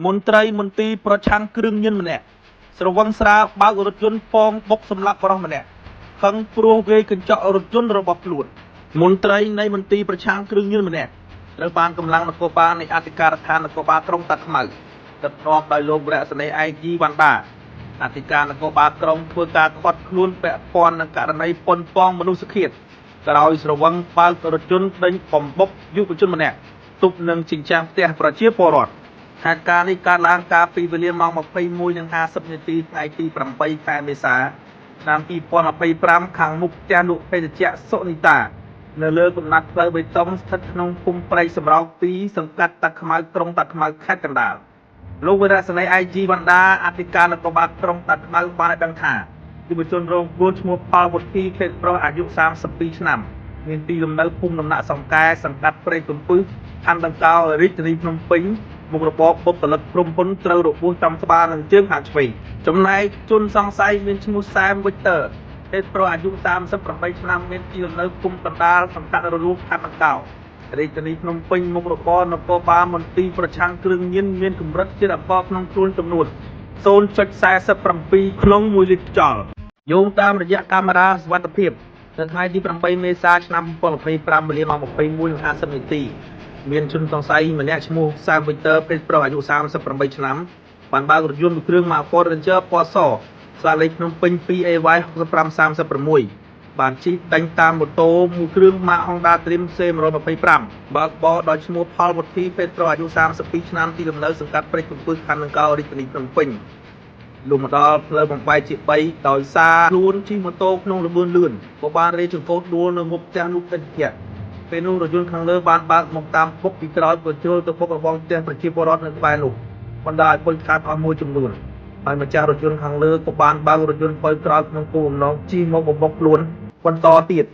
មន្ត្រីមន្ទីរប្រឆាំងគ្រឿងញៀនម្នាក់ស្រវឹងស្រាបើករថយន្តពងបុកសម្លាប់បរិសម្នាក់ខឹងព្រោះវាយកញ្ចក់រថយន្តរបស់ខ្លួនមន្ត្រីនៃមន្ទីរប្រឆាំងគ្រឿងញៀនម្នាក់ត្រូវបានកម្លាំងនគរបាលនៃអធិការដ្ឋាននគរបាលក្រុងតាខ្មៅដឹកនាំដោយលោកវរៈសេនីយ៍ IG វ៉ាន់ដាអធិការនគរបាលក្រុងធ្វើការខាត់ខ្លួនពាក់ព័ន្ធនឹងករណីប៉ុនប៉ងមនុស្សឃាតក្រោយស្រវឹងបើករថយន្តដេញបំបុកយុវជនម្នាក់ទប់នឹងជញ្ជាំងផ្ទះប្រជាពលរដ្ឋហេតុការណ៍នេះកើតឡើងកាលពីវេលាម៉ោង 21:50 នាទីថ្ងៃទី 8 ខែមេសា ឆ្នាំ 2025 ខាងមុខផ្ទះលក់ភេសជ្ជៈសុនីតានៅលើកំណាត់ផ្លូវបេតុងស្ថិតក្នុងភូមិព្រៃសម្រោង2សង្កាត់តាខ្មៅក្រុងតាខ្មៅខេត្តកណ្ដាលលោកវរៈសេនីយ៍ IG វ៉ាន់ដាអធិការនគរបាលក្រុងតាខ្មៅបានឲ្យដឹងថាយុវជនរងគ្រោះឈ្មោះផលវុធីភេទប្រុសអាយុ 32 ឆ្នាំមានទីលំនៅភូមិដំណាក់សង្កែសង្កាត់ព្រៃទំពឹសខណ្ឌដង្កោរាជធានីភ្នំពេញមុខរបរបុគ្គលិកក្រុមហ៊ុនត្រូវរបួសចំស្បានិងជើងខាងឆ្វេងចំណែកជនសង្ស័យមានឈ្មោះសែមវិចទ័រភេទប្រុសអាយុ 38 ឆ្នាំមានទីលំនៅភូមិកណ្ដាលសង្កាត់រលួងខណ្ឌដង្កោរាជធានីភ្នំពេញមុខរបរនគរបាលមន្ទីរប្រឆាំងគ្រឿងញៀនមានកម្រិតជាតិអាល់កុលក្នុងខ្លួនចំនួន 0.47 ក្នុង1លីត្រខ្យល់យោងតាមរយៈកាមេរ៉ាសុវត្ថិភាពនៅថ្ងៃទី 8 មេសា ឆ្នាំ 2025 វេលាម៉ោង 21:50 នាទីមានជនសង្ស័យម្នាក់ឈ្មោះសាមវិចទ័រភេទប្រុសអាយុ 38 ឆ្នាំបានបើករថយន្តមួយគ្រឿង Ford Ranger ពណ៌សស្លាកលេខភ្នំពេញ 2AY 6536បានជិះដេញតាមម៉ូតូមួយគ្រឿង Honda Dream C125 បើកបរដោយឈ្មោះផលវុធីភេទប្រុសអាយុ 32 ឆ្នាំទីលំនៅសង្កាត់ព្រែកកំពឹសខណ្ឌដង្កោរាជធានីភ្នំពេញលុះមកដល់ផ្លូវបំបែកជា3ដោយសារខ្លួនជិះម៉ូតូក្នុងល្បឿនលឿនក៏បានរេចង្កូតដួលនៅមុខផ្ទះលោកពេជ្រពេលនោះរថយន្តខាងលើបានបើកមកតាមពុកពីក្រោយបញ្ចូលទៅពុករបងផ្ទះប្រជាពលរដ្ឋនៅក្បែរនោះបណ្ដាលឲ្យពុលខាតអស់មួយចំនួនហើយម្ចាស់រថយន្តខាងលើក៏បានបើករថយន្តផ្លូវក្រោយក្នុងគោលបំណងជិះមកបំបុកខ្លួនបន្តទៀត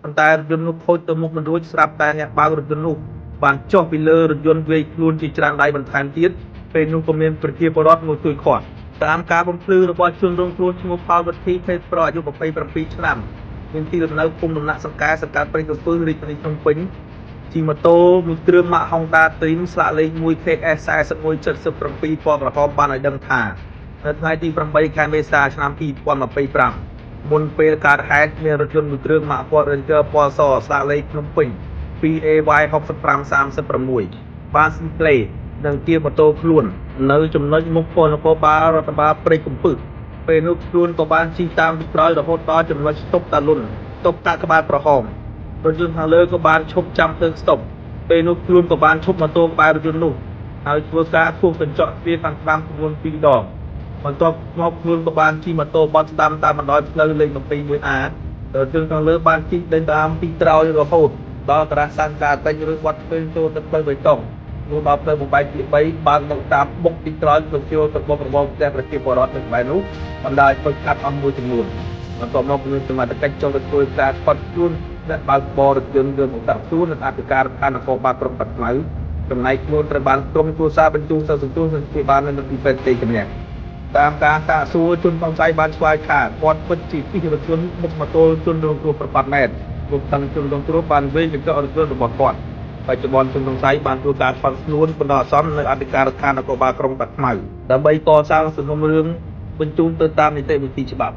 ប៉ុន្តែរថយន្តនោះខូចទៅមុខមិនរួចស្រាប់តែអ្នកបើករថយន្តនោះបានចុះពីលើរថយន្តវាយខ្លួនជាច្រើនដៃបន្ថែមទៀតពេលនោះក៏មានប្រជាពលរដ្ឋមួយជួយឃាត់តាមការបំភ្លឺរបស់ជនរងគ្រោះឈ្មោះផលវុធីភេទប្រុសអាយុ 27 ឆ្នាំមានទីលំនៅភូមិដំណាក់សង្កែសង្កាត់ព្រៃកំពឹសរាជធានីភ្នំពេញជិះម៉ូតូមួយគ្រឿង Honda Dream ស្លាកលេខ 1KS 4177 ពណ៌ក្រហមបានឲ្យដឹងថានៅថ្ងៃទី 8 ខែមេសា ឆ្នាំ 2025 មុនពេលកើតហេតុមានរថយន្តមួយគ្រឿង Ford Ranger ពណ៌សស្លាកលេខភ្នំពេញ 2AY 6536បានស៊ីផ្លេនិងទាម៉ូតូខ្លួននៅចំណុចមុខប៉ុស្តិ៍នគរបាលរដ្ឋបាលព្រៃកំពឹសពេលនោះខ្លួនក៏បានជិះតាមពីក្រោយរហូតដល់ចំណុចស្តុបតាលុនស្តុបតាក្បាលក្រហមរថយន្តខាងលើក៏បានឈប់ចាំធ្វើស្តុបពេលនោះខ្លួនក៏បានឈប់ម៉ូតូក្បែររថយន្តនោះហើយធ្វើការគោះកញ្ចក់ទ្វារខាងតាមចំនួន2ដងបន្ទាប់មកខ្លួនក៏បានជិះម៉ូតូបត់ស្ដាំតាមបណ្ដោយផ្លូវលេខ 21A រថយន្តខាងលើបានជិះដេញតាមពីក្រោយរហូតដល់តារាសានការតែងឬបត់ពេលចូលទៅផ្លូវបេតុងនោះដល់ផ្លូវបំបែកទី3បានមកតាមបុកពីក្រោយទៅចូលទៅបុករបងផ្ទះប្រជាពលរដ្ឋនៅក្បែរនោះបណ្ដាលឲ្យខាត់អស់មួយចំនួនបន្ទាប់មកមានសមត្ថកិច្ចចូលទៅជួយការផាត់ខ្លួនអ្នកបើកបររថយន្តយកមកដាក់ខ្លួននៅអធិការដ្ឋាននគរបាលក្រុងតាខ្មៅចំណែកខ្លួនត្រូវបានក្រុមគ្រួសារបញ្ជូនទៅសង្គ្រោះនិងព្យាបាលនៅទីពេទ្យទេជំនះតាមការសាកសួរជនសង្ស័យបានឆ្លើយថាគាត់ពិតជាជិះរថយន្តមុខម៉ូតូជនរងគ្រោះប្រប៉ាត់ម៉ែត្ររួមទាំងជនរងគ្រោះបានវេកញ្ចក់រថយន្តរបស់គាត់បច្ចុប្បន្នជនសង្ស័យបានធ្វើការផាត់ខ្លួនបណ្ដោះអាសន្ននៅអធិការដ្ឋាននគរបាលក្រុងតាខ្មៅដើម្បីកសាងសំណុំរឿងបញ្ជូនទៅតាមនីតិវិធីច្បាប់